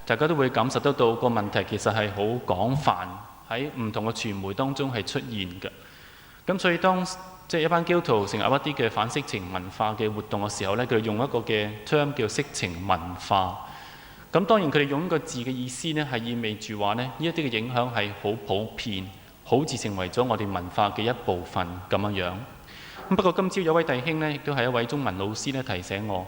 大家都會感受得到個問題其實係好廣泛，喺唔同嘅傳媒當中係出現嘅。咁所以當一班基督徒成立一啲嘅反色情文化嘅活動嘅時候呢，佢哋用一個嘅 term 叫色情文化。咁當然佢哋用呢個字嘅意思呢，係意味住話呢一啲嘅影響係好普遍，好似成為咗我哋文化嘅一部分咁樣。不過今朝有位弟兄呢，亦都係一位中文老師呢，提醒我，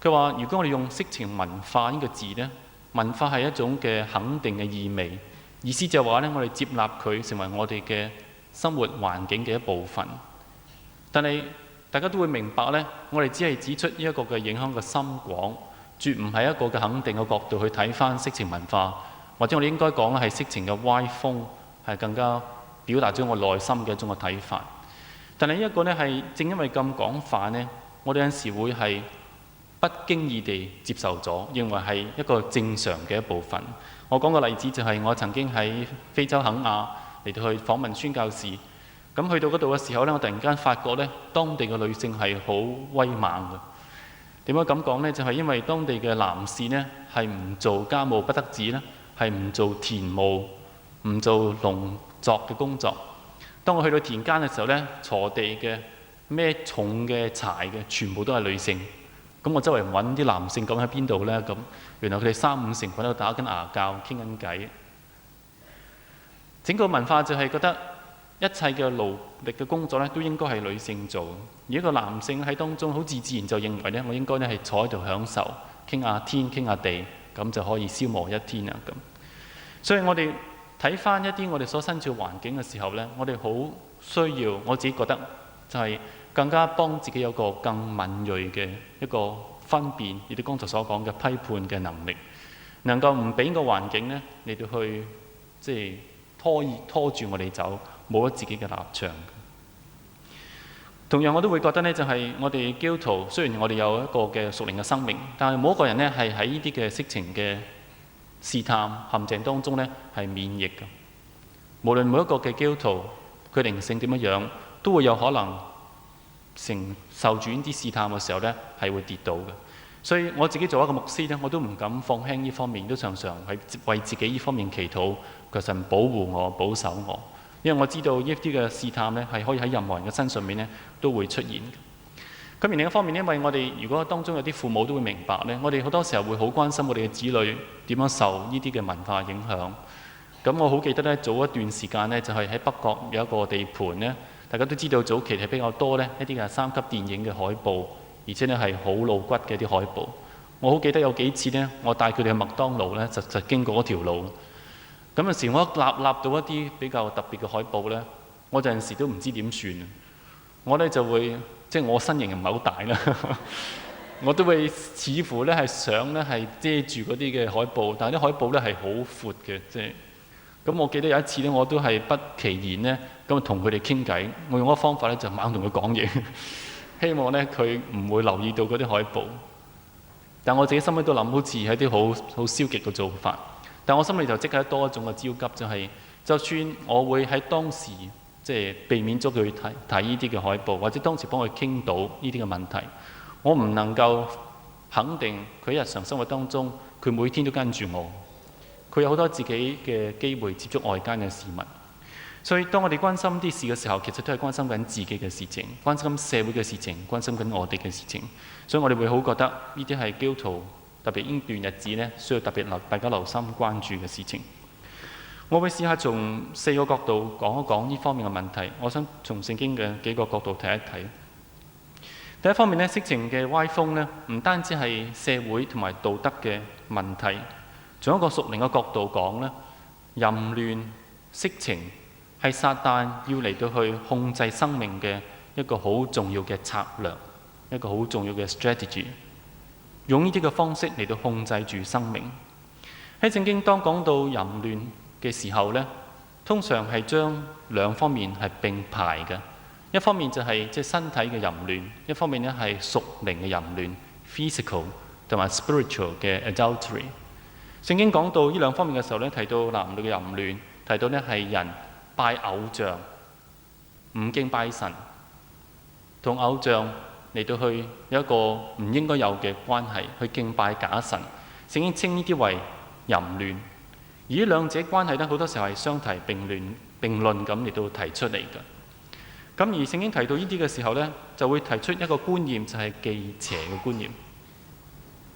佢話如果我哋用色情文化呢個字呢，文化係一種嘅肯定嘅意味，意思就係話呢，我哋接納佢成為我哋嘅生活環境嘅一部分。但係大家都會明白呢，我哋只係指出呢一個嘅影響嘅深廣，絕唔係一個嘅肯定嘅角度去睇返色情文化，或者我哋應該講係色情嘅歪風，係更加表達咗我內心嘅一種嘅睇法。但係呢一個呢，係正因為咁廣泛呢，我哋有陣時會係不經意地接受咗，認為係一個正常嘅一部分。我講個例子就係我曾經喺非洲肯亞嚟到去訪問宣教士，咁去到嗰度嘅時候呢，我突然間發覺呢，當地嘅女性係好威猛嘅。點解咁講呢？就係因為當地嘅男士呢，係唔做家務不得止呢，係唔做田務、唔做農作嘅工作。當我去到田間嘅時候呢，鋤地嘅、孭重嘅柴嘅，全部都係女性。咁我周圍揾啲男性咁喺邊度呢？咁原來佢哋三五成群喺度打緊牙鉸、傾緊偈。整個文化就係覺得一切嘅勞力嘅工作呢，都應該係女性做。而一個男性喺當中好自然就認為呢，我應該呢係坐喺度享受，傾下天、傾下地，咁就可以消磨一天啊咁。所以我哋睇翻一啲我哋所身處環境嘅時候呢，我哋好需要，我自己覺得就係更加幫自己有個更敏鋭嘅一個分辨，亦都剛才所講嘅批判嘅能力，能夠唔俾個環境呢嚟到去拖住我哋走，冇咗自己嘅立場。同樣我都會覺得呢，就係我哋基督徒雖然我哋有一個嘅屬靈嘅生命，但係冇一個人呢係喺呢啲嘅色情嘅試探陷阱當中呢係免疫嘅。無論每一個嘅基督徒佢靈性點樣，都會有可能承受住呢啲試探嘅時候呢係會跌倒嘅。所以我自己做一個牧師呢，我都唔敢放輕呢方面，都常常係為自己呢方面祈禱，求神保護我、保守我。因為我知道呢啲嘅試探呢係可以喺任何人嘅身上面呢都會出現嘅。咁而另一方面，因為我哋如果當中有啲父母都會明白呢，我哋好多時候會好關心我哋嘅子女點樣受呢啲嘅文化影響。咁我好記得呢，早一段時間呢，就係喺北角有一個地盤呢，大家都知道早期係比較多呢一啲嘅3級電影嘅海報，而且呢係好露骨嘅啲海報。我好記得有幾次呢，我帶佢哋去麥當勞呢，就經過嗰條路。咁有時我一立到一啲比較特別嘅海報呢，我有陣時都唔知點算。我呢就會我身形又唔係好大啦，我都會似乎呢係想呢係遮住嗰啲嘅海報，但係啲海報呢係好闊嘅，咁我記得有一次呢，我都係不其然呢，咁同佢哋傾偈，我用嗰個方法呢，就猛同佢講嘢，希望呢佢唔會留意到嗰啲海報。但我自己心裏都諗，好似係啲好消極嘅做法。但我心裏就即刻多一種嘅焦急，就係就算我會喺當時避免咗佢睇呢啲嘅海報，或者當時幫佢傾到呢啲嘅問題，我唔能夠肯定佢日常生活當中佢每天都跟住我，佢有好多自己嘅機會接觸外間嘅事物。所以當我哋關心啲事嘅時候，其實都係關心緊自己嘅事情，關心社會嘅事情，關心緊我哋嘅事情。所以我哋會好覺得呢啲係基督徒特別呢段日子呢，需要特別大家留心關注嘅事情。我會試下從4個角度講一講呢方面嘅問題。我想從聖經嘅幾個角度睇一睇。第一方面呢，色情嘅歪風呢，唔單止係社會同埋道德嘅問題，從一個屬靈嘅角度講呢，淫亂、色情係撒旦要嚟到去控制生命嘅一個好重要嘅策略，一個好重要嘅 strategy。用呢啲嘅方式嚟到控制住生命。喺聖經當講到淫亂嘅時候呢，通常係將兩方面係並排嘅。一方面就係身體嘅淫亂，一方面呢係屬靈嘅淫亂 （physical） 同埋 spiritual 嘅 adultery。聖經講到呢兩方面嘅時候呢，提到男女嘅淫亂，提到呢係人拜偶像，唔敬拜神，同偶像嚟到去有一個唔應該有嘅關係，去敬拜假神。聖經稱呢啲為淫亂。而呢兩者關係咧，好多時候係相提並論咁嚟到提出嚟嘅。咁而聖經提到呢啲嘅時候呢，就會提出一個觀念，就係忌邪嘅觀念。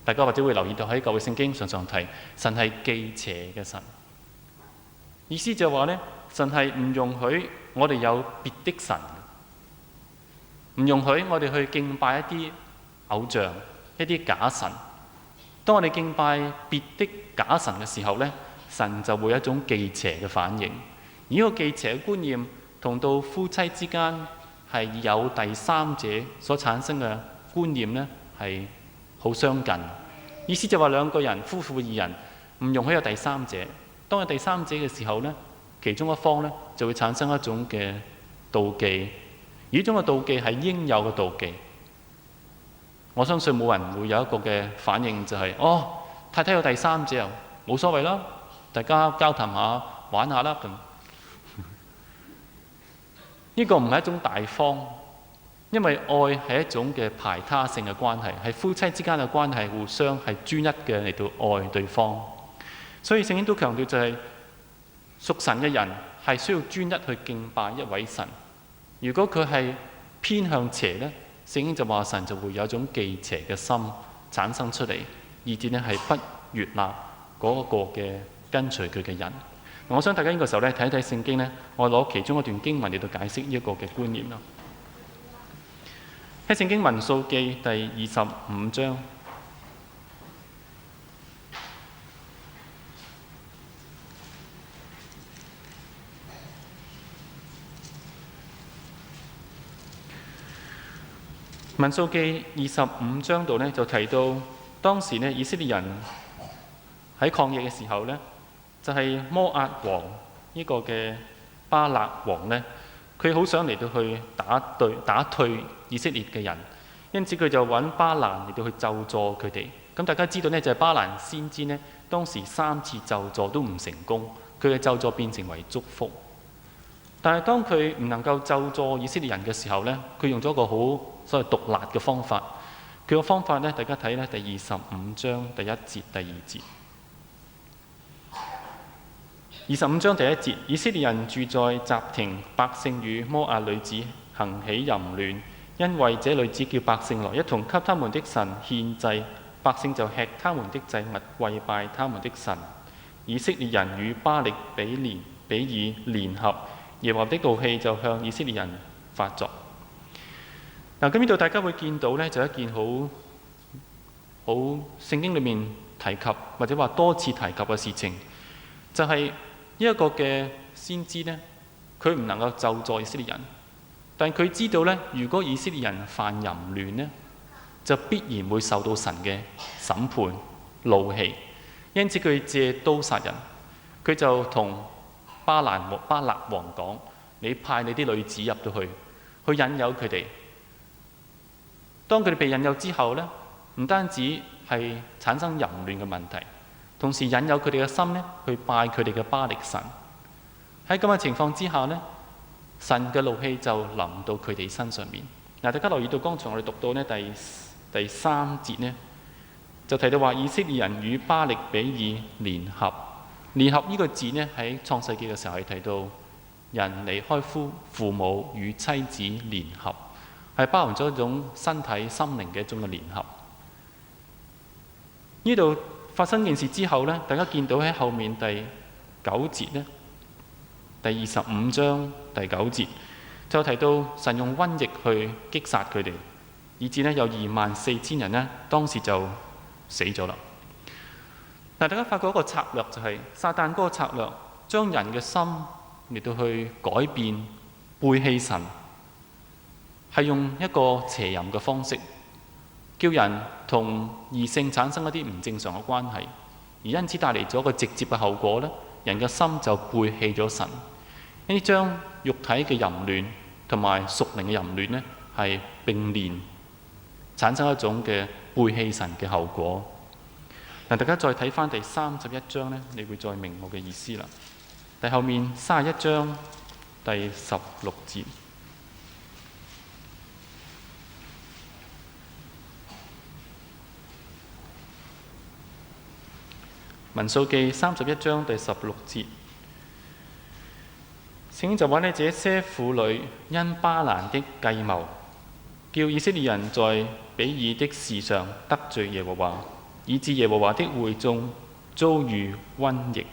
大家或者會留意到喺舊嘅聖經常常提神係忌邪嘅神，意思就係話呢，神係唔容許我哋有別的神，唔容許我哋去敬拜一啲偶像、一啲假神。當我哋敬拜別的假神嘅時候呢，神就會有一種忌邪嘅反應。而呢個忌邪嘅觀念同到夫妻之間係有第三者所產生嘅觀念呢，係好相近。意思就話兩個人夫婦二人唔容許有第三者。當有第三者嘅時候呢，其中一方呢就會產生一種嘅妒忌。而呢種嘅妒忌係應有嘅妒忌。我相信冇人會有一個嘅反應就係哦，太太有第三者冇所謂啦，大家交談下玩下啦咁。呢個唔係一種大方，因為愛係一種嘅排他性嘅關係，係夫妻之間嘅關係，互相係專一嘅嚟到愛對方。所以聖經都強調就係屬神嘅人係需要專一去敬拜一位神。如果佢係偏向邪呢，聖經就話神就會有一種忌邪嘅心產生出嚟，以致呢係不悅納嗰個嘅跟隨佢嘅人。我想大家呢個時候呢，睇一睇聖經呢，我攞其中一段經文嚟到解釋呢一個嘅觀念啦。喺聖經民數記第25章，民數記25章度呢，就提到當時呢，以色列人喺曠野嘅時候呢，就係摩押王呢個嘅巴勒王呢，佢好想嚟到去打退以色列嘅人，因此佢就揾巴蘭嚟到去咒詛佢哋。咁大家知道呢，就係巴蘭先知呢，當時3次咒詛都唔成功，佢嘅咒詛變成為祝福。但係當佢唔能夠咒詛以色列人嘅時候呢，佢用咗一個好所謂毒辣嘅方法。佢個方法呢，大家睇呢第25章第1節、第2節。25章第1節，以色列人住在什亭，百姓與摩押女子行起淫亂，因為這女子叫百姓來一同給他們的神獻祭，百姓就吃他們的祭物，跪拜他們的神。以色列人與巴力比珥聯合，耶和華的怒氣就向以色列人發作。嗱，咁呢度大家會見到呢，就一件好聖經裏面提及或者話多次提及嘅事情，就係呢一個嘅先知呢，佢唔能夠咒詛以色列人，但佢知道呢，如果以色列人犯淫亂呢，就必然會受到神嘅審判怒氣，因此佢借刀殺人。佢就同巴勒王講：你派你啲女子入到去引誘佢哋。當佢哋被引誘之後呢，唔單止係產生淫亂嘅問題，同時引誘佢哋嘅心呢，去拜佢哋嘅巴力神。喺咁嘅情況之下呢，神嘅怒氣就臨到佢哋身上面。嗱，大家留意到剛才我哋讀到呢第3節呢，就提到話以色列人與巴力比珥聯合。聯合呢個字呢，喺創世記嘅時候係提到人離開父母與妻子聯合，係包含咗一種身體心靈嘅一種嘅聯合。呢度發生件事之後呢，大家見到喺後面第9節呢，第25章第9節就提到神用瘟疫去擊殺佢哋，以致呢有24,000人呢當時就死咗啦。嗱，大家發覺一個策略就係撒旦嗰個策略，將人嘅心嚟到去改變背棄神，係用一個邪淫嘅方式，叫人同異性產生一啲唔正常嘅關係，而因此帶嚟咗一個直接嘅後果呢，人嘅心就背棄咗神。呢啲將肉體嘅淫亂同埋屬靈嘅淫亂呢，係並連產生一種嘅背棄神嘅後果。嗱，大家再睇翻第31章呢，你會再明我嘅意思啦。第後面31章第16節，民數記31章第16節，聖經就話呢，這些婦女因巴蘭的計謀，叫以色列人在比爾的事上得罪耶和華，以致耶和華的會眾遭遇瘟疫。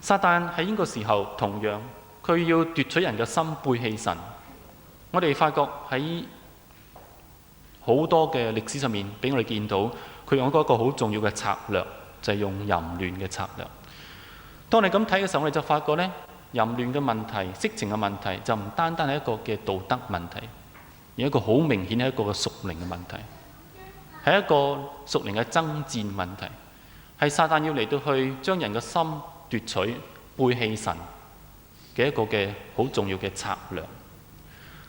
撒旦喺呢個時候同樣，佢要奪取人嘅心，背棄神。我哋發覺喺好多嘅歷史上面，俾我哋見到佢用嗰個好重要嘅策略，就係用淫亂嘅策略。當你咁睇嘅時候，我哋就發覺呢，淫亂嘅問題、色情嘅問題，就唔單單係一個嘅道德問題，而一個好明顯係一個嘅屬靈嘅問題，係一個屬靈嘅爭戰問題，係撒旦要嚟到去將人嘅心奪取、背棄神嘅一個嘅好重要嘅策略。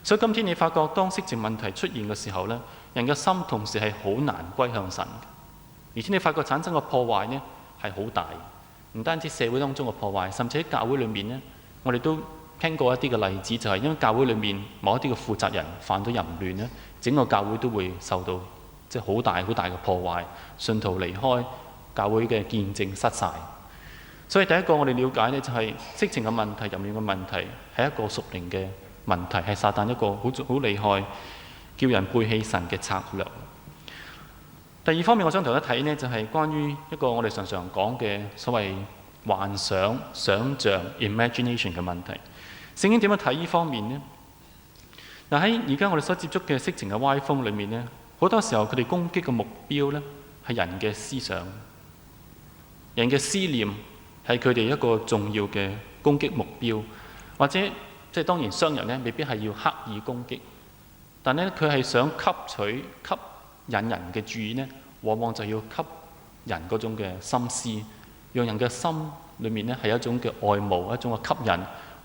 所以今天你發覺當色情問題出現嘅時候呢，人嘅心同時係好難歸向神，而且你發覺產生嘅破壞呢係好大，唔單止社會當中嘅破壞，甚至喺教會裏面呢，我哋都聽過一啲嘅例子，就係因為教會裏面某一啲嘅負責人犯咗淫亂呢，整個教會都會受到好大好大嘅破壞，信徒離開教會嘅見證失晒。所以第一個我哋了解呢，就係色情嘅問題、淫亂嘅問題係一個屬靈嘅問題，係撒旦一個好厲害叫人背棄神嘅策略。第二方面我想同大家睇呢，就係關於一個我哋常常講嘅所謂幻想、想像 imagination 嘅問題。聖經點樣睇呢方面呢？嗱，喺而家我哋所接觸嘅色情嘅歪風裏面呢，好多時候佢哋攻擊嘅目標呢係人嘅思想、人嘅思念，係佢哋一個重要嘅攻擊目標。或者當然商人呢未必係要刻意攻擊，但呢佢係想吸引人嘅注意呢，往往就要吸人嗰種嘅心思，讓人嘅心裏面呢係一種嘅愛慕，一種嘅吸引，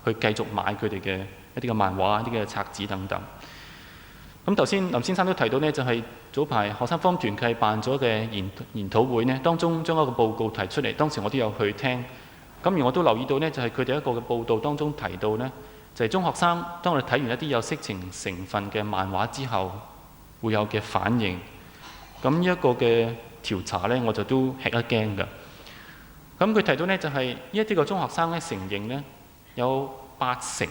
去繼續買佢哋嘅一啲嘅漫畫、一啲嘅冊子等等。咁頭先林先生都提到呢，就係早排學生福音團契辦咗嘅研討會呢，當中將一個報告提出嚟，當時我都有去聽。咁而我都留意到呢，就係佢哋一個嘅報導當中提到呢，就係中學生當我哋睇完一啲有色情成分嘅漫畫之後，會有嘅反應。咁呢一個嘅調查呢，我就都吃一驚㗎。咁佢提到呢，就係呢一啲個中學生呢，承認呢，有80%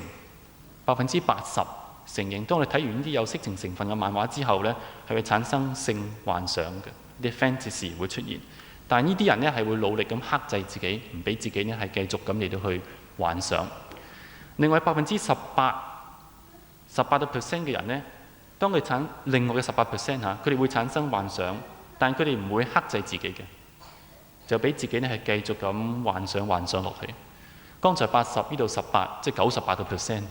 承認，當我哋睇完呢啲有色情成分嘅漫畫之後呢，係會產生性幻想嘅，啲 fantasy 會出現。但係呢啲人呢，係會努力咁克制自己，唔俾自己呢係繼續咁嚟到去幻想。另外18%嘅人呢，當佢另外嘅18%嚇，佢哋會產生幻想，但佢哋唔會克制自己嘅，就俾自己呢係繼續咁幻想落去。剛才80呢度18，即係98%，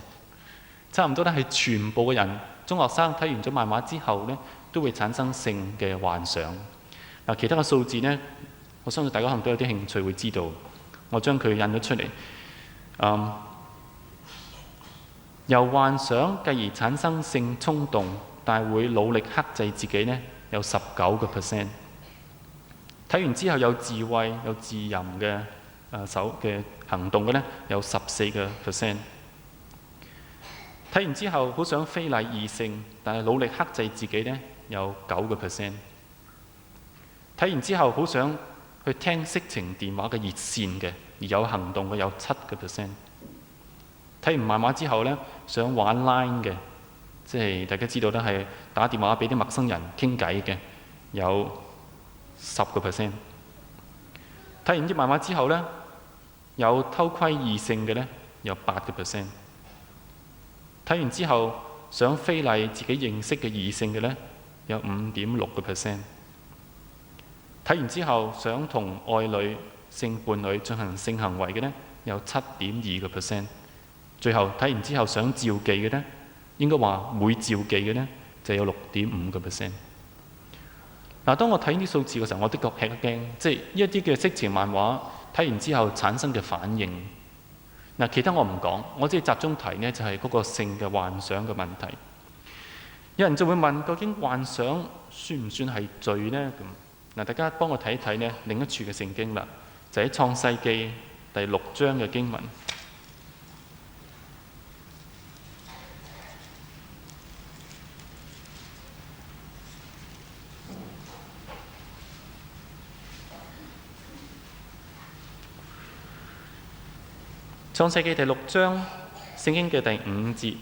差唔多呢係全部嘅人，中學生睇完咗漫畫之後呢，都會產生性嘅幻想。嗱，其他嘅數字呢，我相信大家可能都有啲興趣會知道，我將佢印咗出嚟。由幻想繼而產生性衝動，但係會努力克制自己呢，有19%。睇完之後有自慰、有自淫嘅手嘅行動嘅呢，有14%。睇完之後好想非禮異性，但係努力克制自己呢，有9%。睇完之後好想去聽色情電話嘅熱線嘅，而有行動嘅有7%。睇完漫畫之後呢，想玩 Line 嘅，即係大家知道呢係打電話俾啲陌生人傾偈嘅，有10%。睇完啲漫畫之後呢，有偷窺異性嘅呢，有8%。睇完之後想非禮自己認識嘅異性嘅呢，有5.6%。睇完之後想同愛侶、性伴侶進行性行為嘅呢，有7.2%。最後睇完之後想召妓嘅呢，應該話會召妓嘅呢，就有6.5%。嗱，當我睇呢啲數字嘅時候，我的確吃一驚，即係呢一啲嘅色情漫畫睇完之後產生嘅反應。嗱，其他我唔講，我只係集中提呢，就係嗰個性嘅幻想嘅問題。有人就會問，究竟幻想算唔算係罪呢？嗱，大家幫我睇一睇呢另一處嘅聖經啦，就喺創世記第6章嘅經文。創世記第6章聖經嘅第5節，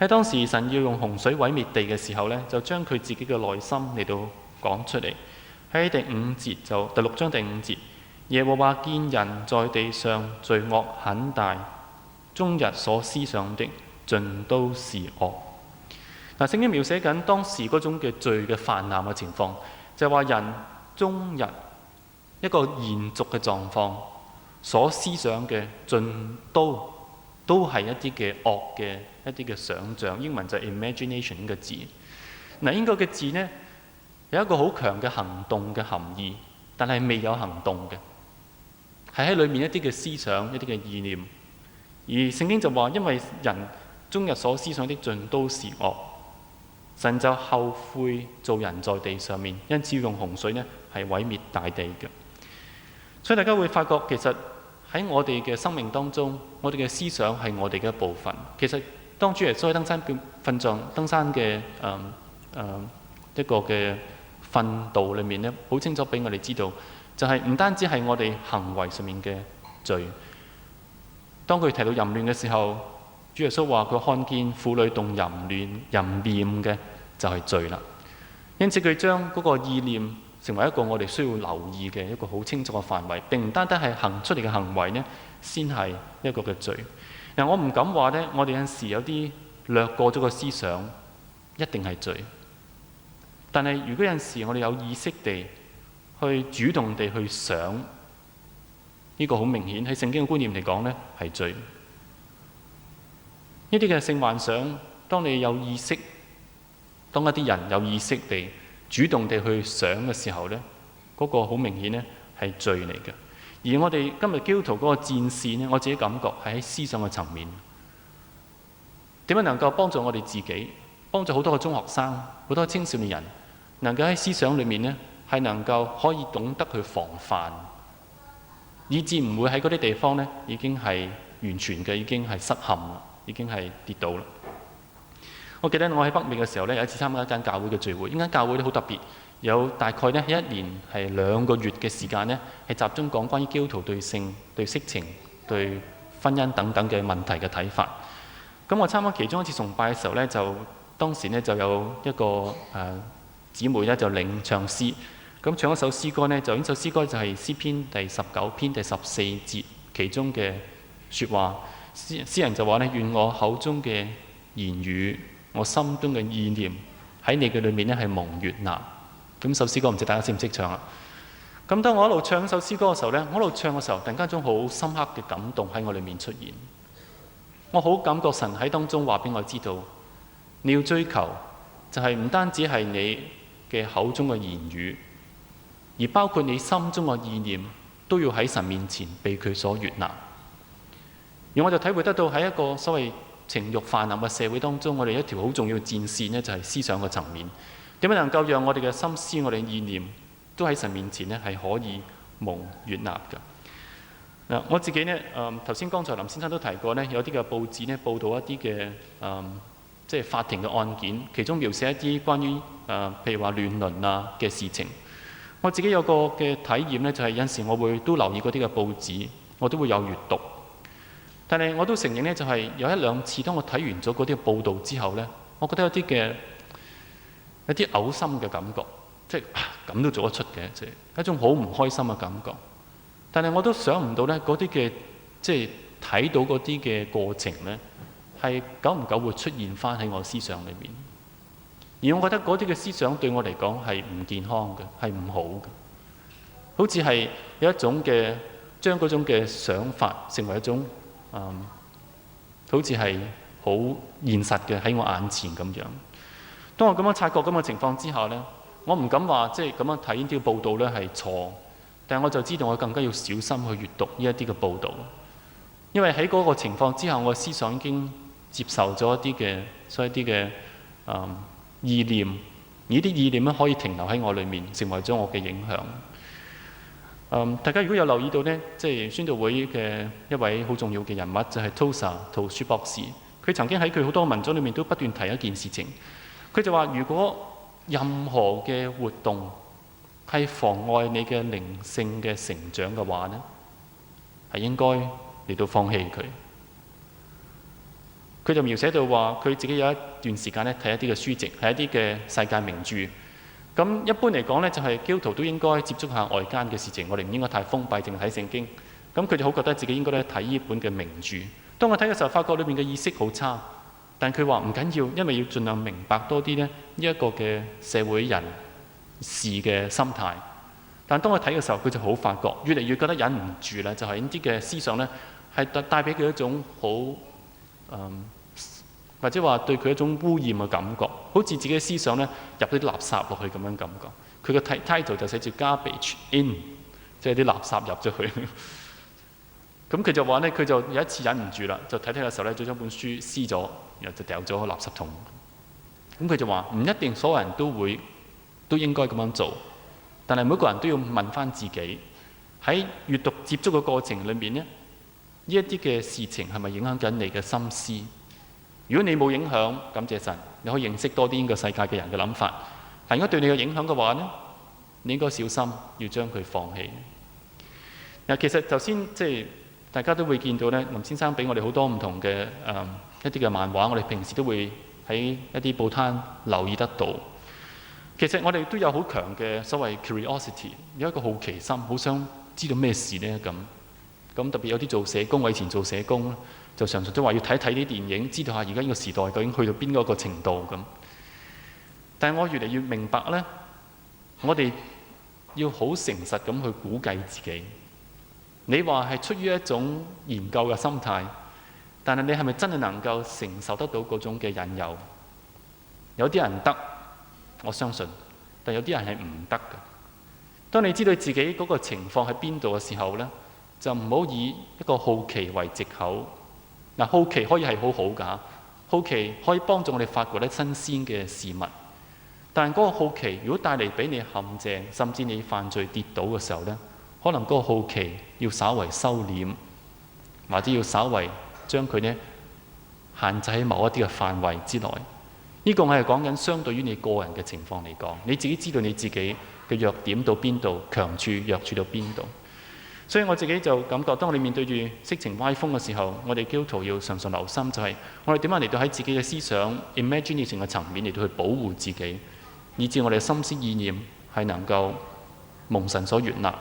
喺當時神要用洪水毀滅地嘅時候呢，就將佢自己嘅內心嚟到講出嚟。喺第5節就第6章第5節，耶和華見人在地上罪惡很大，終日所思想的盡都是惡。嗱，聖經描寫緊當時嗰種嘅罪嘅泛濫嘅情況，就係話人終日一個延續嘅狀況，所思想嘅盡都係一啲嘅惡嘅一啲嘅想像。英文就係 imagination 呢個字。嗱，呢個嘅字呢，有一個好強嘅行動嘅含義，但係未有行動嘅，係喺裏面一啲嘅思想、一啲嘅意念。而聖經就話，因為人終日所思想的盡都是惡，神就後悔做人在地上面，因此用洪水呢係毀滅大地嘅。所以大家會發覺，其實喺我哋嘅生命當中，我哋嘅思想係我哋嘅一部分。其實當主耶穌喺登山訓象登山嘅一個嘅訓導裏面呢，好清楚俾我哋知道，就係唔單止係我哋行為上面嘅罪。當佢提到淫亂嘅時候，主耶穌話佢看見婦女動淫念嘅就係罪啦。因此佢將嗰個意念成為一個我哋需要留意嘅一個好清楚嘅範圍，並唔單單係行出嚟嘅行為呢先係一個嘅罪。嗱，我唔敢話呢，我哋有陣時有啲略過咗個思想一定係罪，但係如果有陣時我哋有意識地去主動地去想，呢個好明顯喺聖經嘅觀念嚟講呢係罪。呢啲嘅性幻想，當你有意識，當一啲人有意識地主動地去想嘅時候呢，嗰個好明顯呢係罪嚟嘅。而我哋今日基督徒嗰個戰線呢，我自己感覺係喺思想嘅層面。點樣能夠幫助我哋自己，幫助好多個中學生、好多青少年人，能夠喺思想裏面呢係能夠可以懂得去防範，以致唔會喺嗰啲地方呢已經係完全嘅已經係失陷啦，已經係跌倒啦。我記得我喺北美嘅時候呢，有一次參加一間教會嘅聚會。呢間教會都好特別，有大概呢1年係2個月嘅時間呢，係集中講關於基督徒對性、對色情、對婚姻等等嘅問題嘅睇法。咁我參加其中一次崇拜嘅時候呢，就當時呢就有一個姊妹呢就領唱詩，咁唱一首詩歌呢，就呢首詩歌就係詩篇第19篇第14節其中嘅説話。詩人就話呢：願我口中嘅言語，我心中嘅意念喺你嘅裏面呢係蒙悅納。咁首詩歌唔知大家識唔識唱啊？咁當我一路唱首詩歌嘅時候呢，我一路唱嘅時候，突然間種好深刻嘅感動喺我裏面出現。我好感覺神喺當中話俾我知道，你要追求就係唔單止係你嘅口中嘅言語，而包括你心中嘅意念都要喺神面前被佢所悅納。而我就體會得到喺一個所謂情慾泛濫嘅社會當中，我哋一條好重要嘅戰線呢，就係思想嘅層面。點樣能夠讓我哋嘅心思、我哋嘅意念都喺神面前呢係可以蒙悅納嘅？我自己呢，頭先剛才林先生都提過呢，有啲嘅報紙呢報道一啲嘅即係法庭嘅案件，其中描寫一啲關於譬如話亂倫啊嘅事情。我自己有個嘅體驗呢，就係有陣時我會都留意嗰啲嘅報紙，我都會有閱讀。但係我都承認呢，就係有1-2次，當我睇完咗嗰啲報道之後呢，我覺得有啲嘔心嘅感覺，即係咁都做得出嘅，即係一種好唔開心嘅感覺。但係我都想唔到呢，嗰啲嘅即係睇到嗰啲嘅過程呢，係久唔久會出現翻喺我思想裏面。而我覺得嗰啲嘅思想對我嚟講係唔健康嘅，係唔好嘅，好似係有一種嘅將嗰種嘅想法成為一種好似係好現實嘅喺我眼前咁樣。當我咁樣察覺咁嘅情況之下呢，我唔敢話即係咁樣睇呢啲報道呢係錯，但係我就知道我更加要小心去閱讀呢一啲嘅報道，因為喺嗰個情況之下，我嘅思想已經接受咗一啲嘅所以一啲嘅意念，而呢啲意念咧可以停留喺我裏面，成為咗我嘅影響。大家如果有留意到呢，即係宣道會嘅一位好重要嘅人物就係 Tozer 陶恕博士，佢曾經喺佢好多文章裏面都不斷提一件事情。佢就話：如果任何嘅活動係妨礙你嘅靈性嘅成長嘅話呢，係應該嚟到放棄佢。佢就描寫到話，佢自己有一段時間咧睇一啲嘅書籍，係一啲嘅世界名著。咁一般嚟講咧，就係基督徒都應該接觸下外間嘅事情，我哋唔應該太封閉，淨係睇聖經。咁佢就好覺得自己應該咧睇呢本嘅名著。當我睇嘅時候，發覺裏面嘅意識好差，但佢話唔緊要，因為要盡量明白多啲呢一個嘅社會人事嘅心態。但當我睇嘅時候，佢就好發覺，越嚟越覺得忍唔住啦，就係呢啲嘅思想呢，係帶俾佢一種好或者話對佢一種污染嘅感覺，好似自己嘅思想呢入啲垃圾落去咁樣感覺。佢個 title 就寫住 garbage in， 即係啲垃圾入咗去。咁佢就話呢，佢就有一次忍唔住啦，就睇嘅時候呢，將本書撕咗，然後就掉咗去垃圾桶。咁佢就話唔一定所有人都應該咁樣做，但係每個人都要問翻自己，喺閱讀接觸嘅過程裏面呢，呢一啲嘅事情係咪影響緊你嘅心思？如果你冇影響，感謝神，你可以認識多啲呢個世界嘅人嘅諗法。但如果對你有影響嘅話呢，你應該小心要將佢放棄。嗱，其實頭先即係大家都會見到呢，林先生俾我哋好多唔同嘅一啲嘅漫畫，我哋平時都會喺一啲報攤留意得到。其實我哋都有好強嘅所謂 curiosity， 有一個好奇心，好想知道咩事呢咁特別有啲做社工，我以前做社工就常常都話要睇睇啲電影，知道下而家呢個時代究竟去到邊個程度咁。但係我越嚟越明白呢，我哋要好誠實咁去估計自己。你話係出於一種研究嘅心態，但係你係咪真係能夠承受得到嗰種嘅引誘？有啲人得，我相信，但有啲人係唔得嘅。當你知道自己嗰個情況喺邊度嘅時候呢，就唔好以一個好奇為藉口。嗱，好奇可以係好好㗎，好奇可以幫助我哋發掘啲新鮮嘅事物。但係嗰個好奇如果帶嚟俾你陷阱，甚至你犯罪跌倒嘅時候呢，可能嗰個好奇要稍為收斂，或者要稍為將佢呢限制喺某一啲嘅範圍之內。呢個我係講緊相對於你個人嘅情況嚟講，你自己知道你自己嘅弱點到邊度，強處弱處到邊度。所以我自己就感覺，當我哋面對住色情歪風嘅時候，我哋基督徒要常常留心，就係我哋點樣嚟到喺自己嘅思想 imagination 嘅層面嚟到去保護自己，以致我哋嘅心思意念係能夠蒙神所悅納，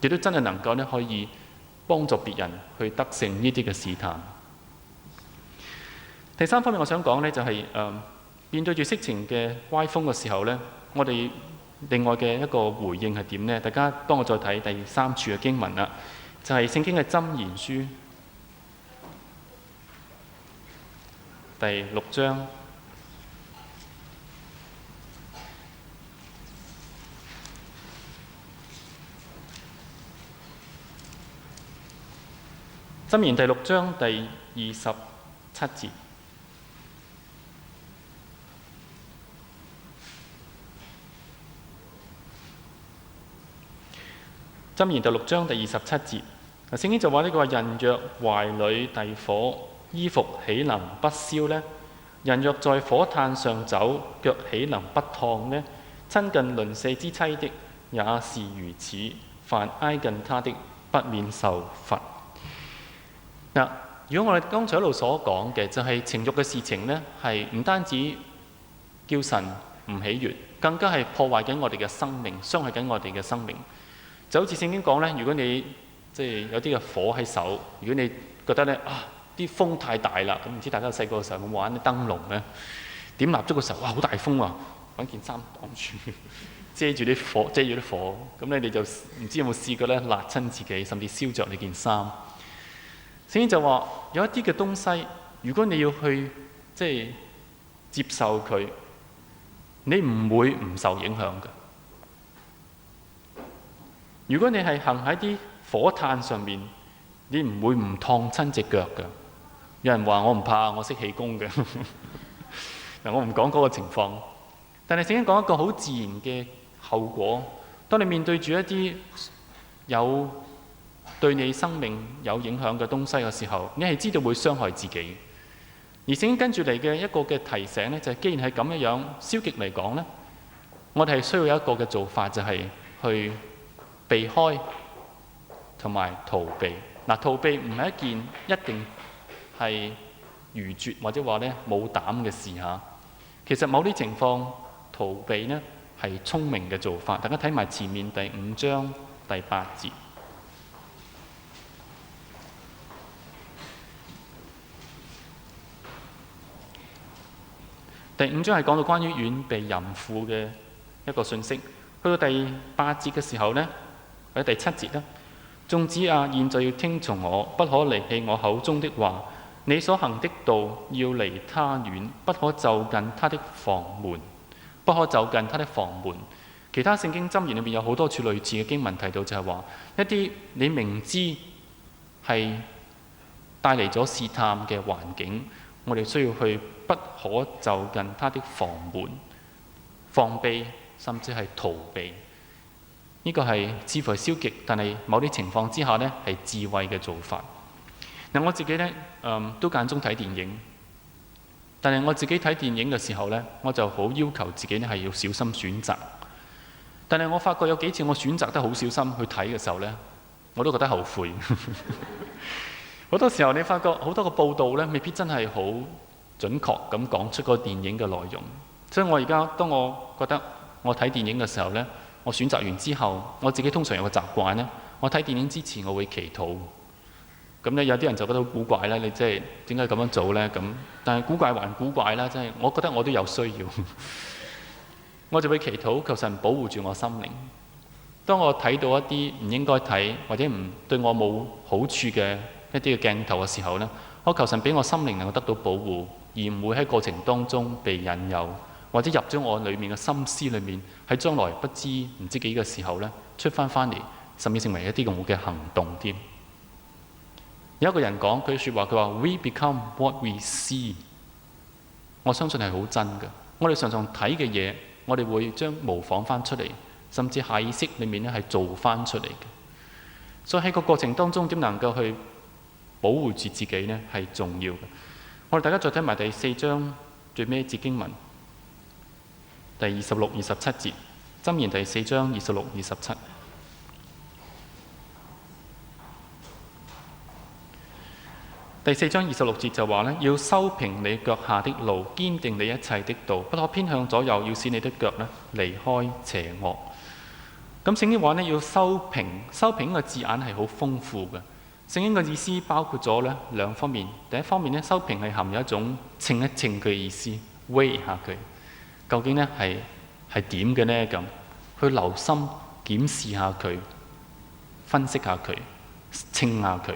亦都真係能夠咧可以幫助別人去得勝呢啲嘅試探。第三方面我想講呢，就係面對住色情嘅歪風嘅時候呢，我哋另外嘅一個回應係點呢？大家幫我再睇第三處嘅經文啦，就係聖經嘅箴言書第6章。箴言第6章第27節。箴言第6章第27節，聖經就話呢個人若懷裏遞火，衣服豈能不燒呢？人若在火炭上走，腳豈能不燙呢？親近鄰舍之妻的也是如此，凡挨近他的不免受罰。嗱，如果我哋剛才一路所講嘅就係情慾嘅事情呢，係唔單止叫神唔喜悅，更加係破壞緊我哋嘅生命，傷害緊我哋嘅生命。就好似聖經講呢，如果你即係有啲嘅火喺手，如果你覺得呢啲風太大啦，咁唔知大家細個嘅時候有冇玩啲燈籠呢？點蠟燭嘅時候，哇好大風啊！揾件衫擋住，遮住啲火，咁你哋就唔知有冇試過呢，辣親自己，甚至燒着你件衫。聖經就話有一啲嘅東西，如果你要去即係接受佢，你唔會唔受影響嘅。如果你係行喺啲火炭上面，你唔會唔燙親隻腳嘅。有人話我唔怕，我識氣功嘅。嗱，我唔講嗰個情況，但係聖經講一個好自然嘅後果。當你面對住一啲有對你生命有影響嘅東西嘅時候，你係知道會傷害自己。而聖經跟住嚟嘅一個嘅提醒呢，就係既然係咁樣消極嚟講呢，我哋係需要有一個嘅做法，就係去避開同埋逃避。嗱，逃避唔係一件一定係愚拙或者話咧冇膽嘅事嚇。其實某啲情況逃避呢係聰明嘅做法。大家睇埋前面第5章第8節。第5章係講到關於遠避淫婦嘅一個信息。去到第8節嘅時候呢，或者第7節呢，眾子啊，現在要聽從我，不可離棄我口中的話。你所行的道要離他遠，不可就近他的房門，不可就近他的房門。其他聖經箴言裏面有好多處類似嘅經文提到，就係話一啲你明知係帶嚟咗試探嘅環境，我哋需要去不可就近他的房門，防備甚至係逃避。呢個係似乎係消極，但係某啲情況之下呢係智慧嘅做法。嗱，我自己呢，都間中睇電影，但係我自己睇電影嘅時候呢，我就好要求自己呢係要小心選擇。但係我發覺有幾次我選擇得好小心去睇嘅時候呢，我都覺得後悔。好多時候你發覺好多個報道呢，未必真係好準確咁講出個電影嘅內容。所以我而家當我覺得我睇電影嘅時候呢，我選擇完之後，我自己通常有個習慣呢，我睇電影之前我會祈禱。咁咧有啲人就覺得好古怪咧，你即係點解咁樣做呢？咁但係古怪還古怪啦，即係我覺得我都有需要，我就會祈禱求神保護住我心靈。當我睇到一啲唔應該睇或者唔對我冇好處嘅一啲嘅鏡頭嘅時候呢，我求神俾我心靈能夠得到保護，而唔會喺過程當中被引誘，或者入咗我裏面嘅心思裏面，喺將來唔知幾個時候呢出翻嚟，甚至成為一啲我嘅行動添。有一個人講句説話，佢話 We become what we see。我相信係好真嘅。我哋常常睇嘅嘢，我哋會將模仿翻出嚟，甚至下意識裏面咧係做翻出嚟嘅。所以喺個過程當中點能夠去保護住自己呢？係重要嘅。我哋大家再睇埋第4章最尾一節經文，第26、27節，箴言第4章26、27。第4章26節就話呢，要修平你腳下的路，堅定你一切的道，不可偏向左右，要使你的腳呢離開邪惡。咁聖經話呢，要修平，修平個字眼係好豐富嘅。聖經嘅意思包括咗呢2方面。第一方面呢，修平係含有一種稱一稱嘅意思，weigh 下佢，究竟呢係點嘅呢？咁去留心檢視下佢，分析下佢，稱下佢。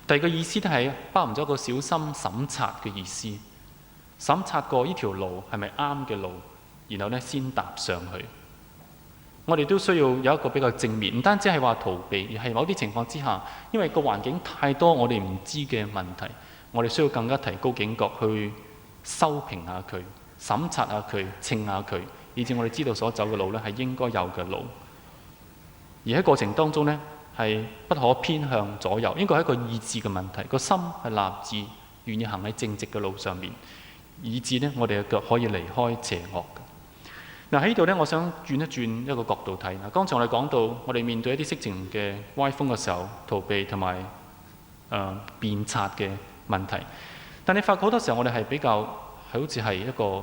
第二個意思都係包含咗一個小心審察嘅意思，審察過呢條路係咪啱嘅路，然後呢先踏上去。我哋都需要有一個比較正面，唔單止係話逃避，而係某啲情況之下，因為個環境太多我哋唔知嘅問題，我哋需要更加提高警覺去修平下佢，審察下佢，稱下佢，以至我哋知道所走嘅路呢係應該有嘅路。而喺過程當中呢，係不可偏向左右，呢個係一個意志嘅問題。個心係立志願意行喺正直嘅路上面，以致呢我哋嘅腳可以離開邪惡。嗱，喺呢度呢，我想轉一轉一個角度睇。嗱，剛才我哋講到我哋面對一啲色情嘅歪風嘅時候，逃避同埋鞭策嘅問題。但你發覺好多時候我哋係比較好似係一個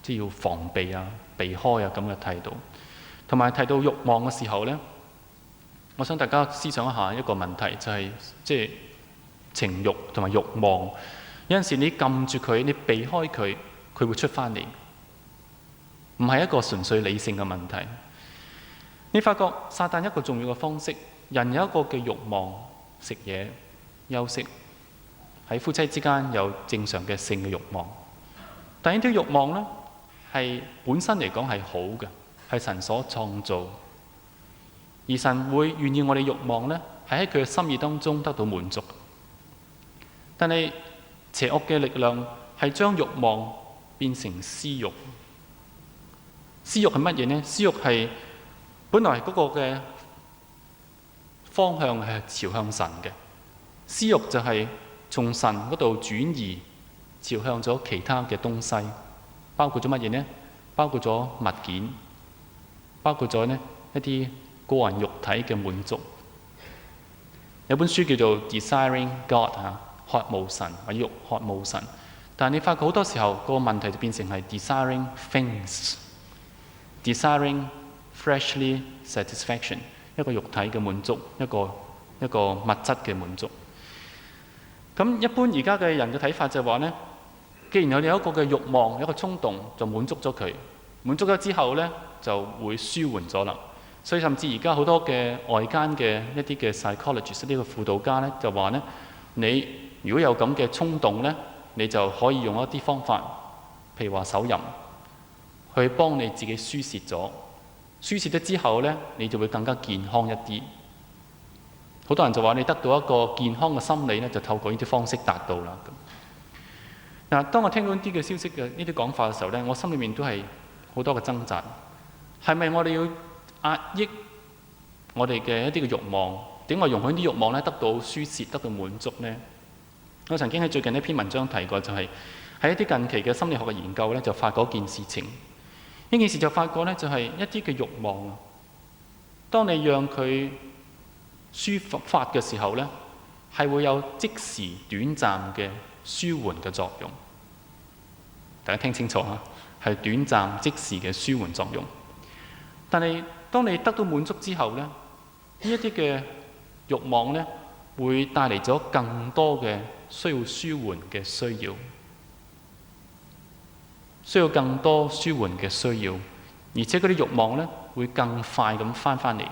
即係要防備啊、避開啊咁嘅態度。同埋提到慾望嘅時候呢，我想大家思想一下一個問題，就係即係情慾同埋慾望。有陣時你撳住佢，你避開佢，佢會出翻嚟，唔係一個純粹理性嘅問題。你發覺撒旦一個重要嘅方式，人有一個嘅慾望，食嘢、休息，喺夫妻之間有正常嘅性嘅慾望。但係呢啲慾望呢，係本身嚟講係好嘅，係神所創造。而神會願意我哋慾望呢，係喺佢嘅心意當中得到滿足。但係邪惡嘅力量係將慾望變成私慾。私慾係乜嘢呢？私慾係本來嗰個嘅方向係朝向神嘅，私慾就係從神嗰度轉移，朝向咗其他嘅東西，包括咗乜嘢呢？包括咗物件，包括咗呢一啲個人肉體嘅滿足。有本書叫做 Desiring God 渴慕神或者渴慕神，但係你發覺好多時候個問題就變成係 Desiring things，Desiring fleshly satisfaction， 一個肉體嘅滿足，一個物質嘅滿足。咁一般而家嘅人嘅睇法就係話呢，既然有一個嘅慾望，一個衝動就滿足咗佢，滿足咗之後呢就會舒緩咗啦。所以甚至而家好多嘅外間嘅一啲嘅 psychologist 呢個輔導家呢，就話呢，你如果有咁嘅衝動呢，你就可以用一啲方法，譬如話手淫，去幫你自己輸泄咗。輸泄咗之後呢，你就會更加健康一啲。好多人就話你得到一個健康嘅心理呢，就透過呢啲方式達到啦。嗱，當我聽到呢啲嘅消息嘅呢啲講法嘅時候呢，我心裏面都係好多嘅掙扎。係咪我哋要壓抑我哋嘅一啲嘅慾望？點解容許啲慾望呢得到輸泄、得到滿足呢？我曾經喺最近一篇文章提過，就係喺一啲近期嘅心理學嘅研究呢，就發覺一件事情。呢件事就發覺呢，就係一啲嘅慾望，當你讓佢抒發嘅時候呢，係會有即時短暫嘅舒緩嘅作用。大家聽清楚啊，係短暫即時嘅舒緩作用。但係當你得到滿足之後呢，呢一啲嘅慾望呢，會帶嚟咗更多嘅需要舒緩嘅需要更多舒緩嘅需要，而且嗰啲慾望呢，會更快咁翻嚟。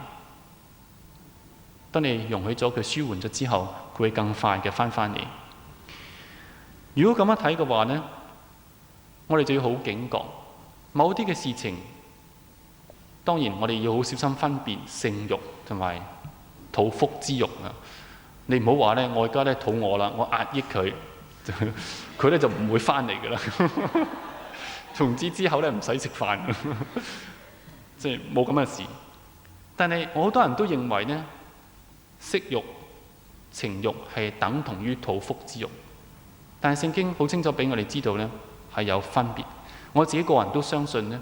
當你容許咗佢舒緩咗之後，佢會更快嘅翻嚟。如果咁樣睇嘅話呢，我哋就要好警覺，某啲嘅事情，當然我哋要好小心分別性慾同埋肚腹之慾啊！你唔好話呢，我而家呢肚餓啦，我壓抑佢，佢呢就唔會翻嚟噶啦。從此之後呢，唔使食飯，即係冇咁嘅事。但係好多人都認為呢，色慾、情慾係等同於肚腹之慾，但係聖經好清楚俾我哋知道呢，係有分別。我自己個人都相信呢，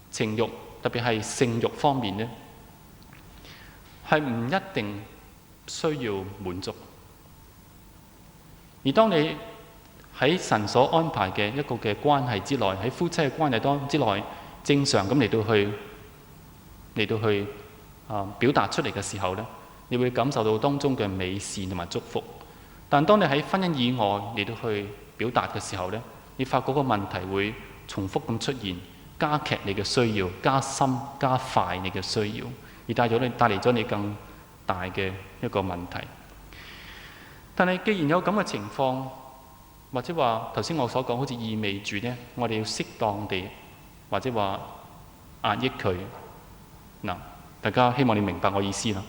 情慾特別係性慾方面呢，係唔一定需要滿足。而當你喺神所安排嘅一個嘅關係之內，喺夫妻嘅關係之內，正常咁嚟到去表達出嚟嘅時候呢，你會感受到當中嘅美善同埋祝福。但當你喺婚姻以外嚟到去表達嘅時候呢，你發覺個問題會重複咁出現，加劇你嘅需要，加深加快你嘅需要，而帶嚟咗你更大嘅一個問題。但係既然有咁嘅情況，或者話頭先我所講好似意味住呢，我哋要適當地或者話壓抑佢。嗱，大家希望你明白我意思啦。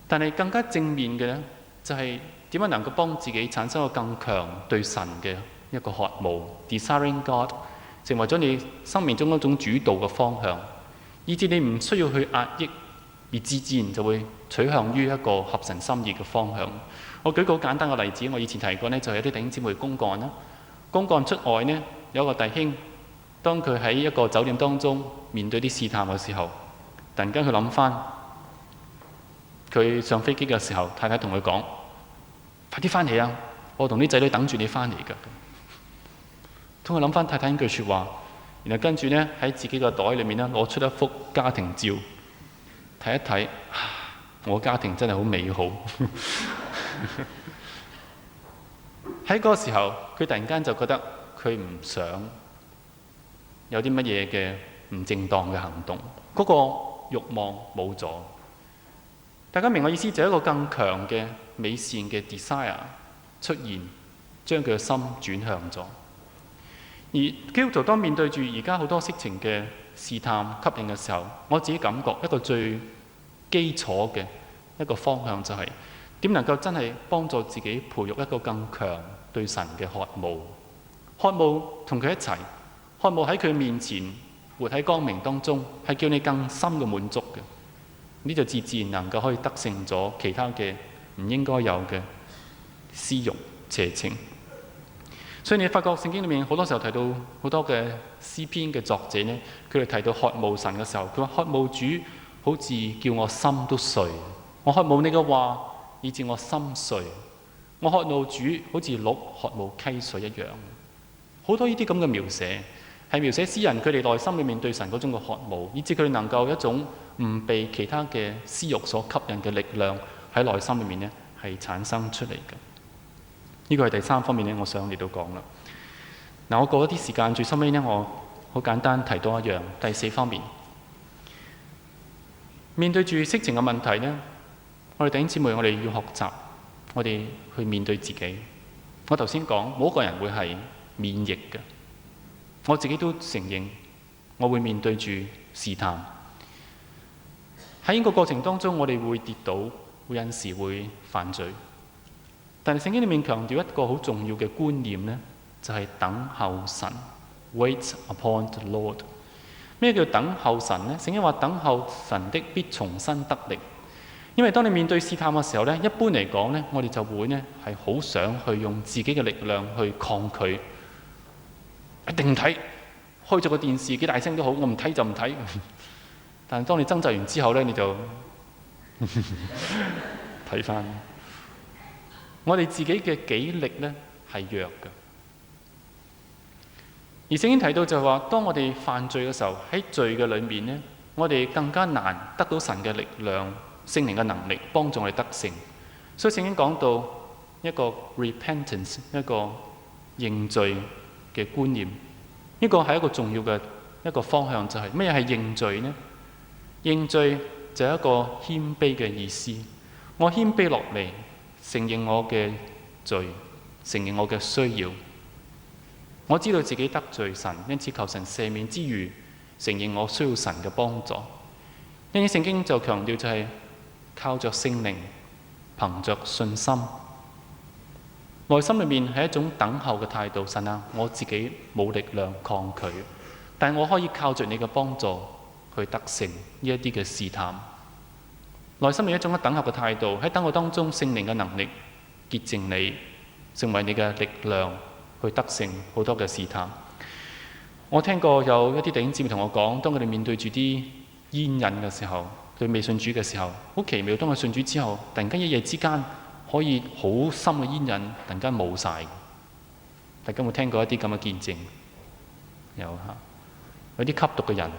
但係更加正面嘅呢，就係點樣能夠幫自己產生一個更強對神嘅一個渴慕 ，Desiring God， 成為咗你生命中一種主導嘅方向，以至你唔需要去壓抑，而自然就會取向於一個合神心意嘅方向。我舉個好簡單嘅例子，我以前提過呢，就係有啲弟兄姊妹公幹啦。公幹出外呢，有一個弟兄，當佢喺一個酒店當中面對啲試探嘅時候，突然間佢諗翻，佢上飛機嘅時候，太太同佢講：快啲翻嚟啊！我同啲仔女等住你翻嚟㗎。當佢諗翻太太呢句説話，然後跟住呢，喺自己個袋裏面呢，攞出一幅家庭照，睇一睇，我家庭真係好美好。喺嗰個時候，佢突然間就覺得佢唔想有啲乜嘢嘅唔正當嘅行動，嗰個慾望冇咗。大家明我意思，就係一個更強嘅美善嘅 desire 出現，將佢嘅心轉向咗。而基督徒當面對住而家好多色情嘅試探吸引嘅時候，我自己感覺一個最基礎嘅一個方向就係點能夠真係幫助自己培育一個更強對神嘅渴慕，渴慕同佢一齊，渴慕喺佢面前活喺光明當中，係叫你更深嘅滿足嘅。呢就自然能夠可以得勝咗其他嘅唔應該有嘅私慾邪情。所以你發覺聖經裏面好多時候提到好多嘅詩篇嘅作者呢，佢哋提到渴慕神嘅時候，佢話渴慕主好似叫我心都碎。我渴慕你嘅話，以致我心碎。我渴慕主，好似鹿渴慕溪水一樣。好多呢啲咁嘅描寫，係描寫詩人佢哋內心裏面對神嗰種嘅渴慕，以致佢哋能夠一種唔被其他嘅私慾所吸引嘅力量喺內心裏面呢係產生出嚟嘅。呢個係第三方面呢，我想嚟到講啦。嗱，我過一啲時間，最收尾呢，我好簡單提多一樣。第四方面，面對住色情嘅問題呢，我哋弟兄姊妹，我哋要學習，我哋去面對自己。我頭先講，冇一個人會係免疫嘅。我自己都承認，我會面對住試探。喺呢個過程當中，我哋會跌倒，會有時會犯罪。但係聖經裏面強調一個好重要嘅觀念呢，就係等候神 ，wait upon the Lord。咩叫等候神呢？聖經話等候神的必重新得力。因為當你面對試探嘅時候呢，一般嚟講呢，我哋就會呢係好想去用自己嘅力量去抗拒，一定唔睇，開咗個電視幾大聲都好，我唔睇就唔睇。但係當你掙扎完之後呢，你就睇翻。我哋自己嘅己力呢係弱嘅。而聖經提到就係話，當我哋犯罪嘅時候，喺罪嘅裏面呢，我哋更加難得到神嘅力量、聖靈嘅能力幫助我哋得勝。所以聖經講到一個 repentance， 一個認罪嘅觀念，呢個係一個重要嘅一個方向，就係咩係認罪呢？認罪就係一個謙卑嘅意思。我謙卑落嚟，承認我嘅罪，承認我嘅需要。我知道自己得罪神，因此求神赦免之餘，承認我需要神嘅幫助。因此聖經就強調就係靠着聖靈，憑着信心，內心裏面係一種等候嘅態度。神啊，我自己冇力量抗拒，但我可以靠着你嘅幫助去得勝呢一啲嘅試探。內心有一種等候嘅態度，喺等候當中，聖靈嘅能力潔淨你，成為你嘅力量去得勝好多嘅試探。我聽過有一啲弟兄姊妹同我講，當佢哋面對住啲煙癮嘅時候，佢未信主嘅時候，好奇妙。當佢信主之後，突然間一夜之間可以好深嘅煙癮突然間冇晒。大家有冇聽過一啲咁嘅見證？有嚇，有啲吸毒嘅人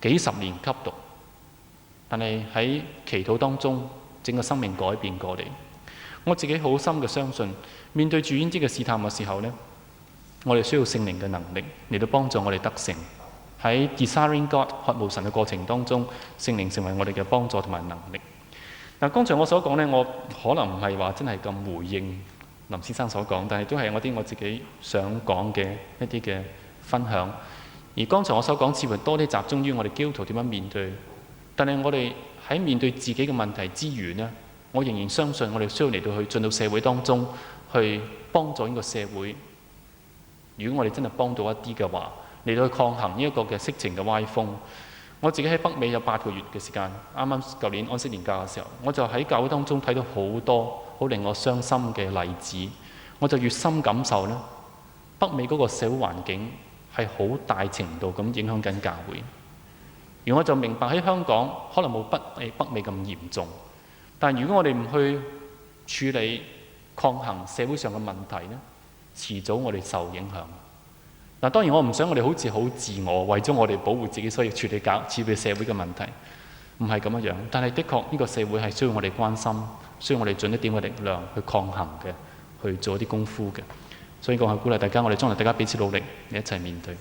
幾十年吸毒，但係喺祈禱當中，整個生命改變過嚟。我自己好深嘅相信，面對住呢啲嘅試探嘅時候呢，我哋需要聖靈嘅能力嚟到幫助我哋得勝。喺 desiring God 渴慕神嘅過程當中，聖靈成為我哋嘅幫助同埋能力。嗱，剛才我所講呢，我可能唔係話真係咁回應林先生所講，但係都係我自己想講嘅一啲嘅分享。而剛才我所講似乎多啲集中於我哋基督徒點樣面對，但係我哋喺面對自己嘅問題之餘呢，我仍然相信我哋需要嚟到去進到社會當中去幫助呢個社會。如果我哋真係幫到一啲嘅話，嚟到去抗衡呢一個嘅色情嘅歪風。我自己喺北美有8個月嘅時間，啱啱舊年安息年假嘅時候，我就喺教會當中睇到好多好令我傷心嘅例子，我就越深感受呢，北美嗰個社會環境係好大程度咁影響緊教會。而我就明白喺香港可能冇北美咁嚴重，但如果我哋唔去處理抗衡社會上嘅問題呢，遲早我哋受影響。嗱，當然我唔想我哋好似好自我，為咗我哋保護自己，所以處理社會嘅問題，唔係咁樣。但係的確呢個社會係需要我哋關心，需要我哋盡一點嘅力量去抗衡嘅，去做一啲功夫嘅。所以我係鼓勵大家，我哋將來大家彼此努力，你一齊面對。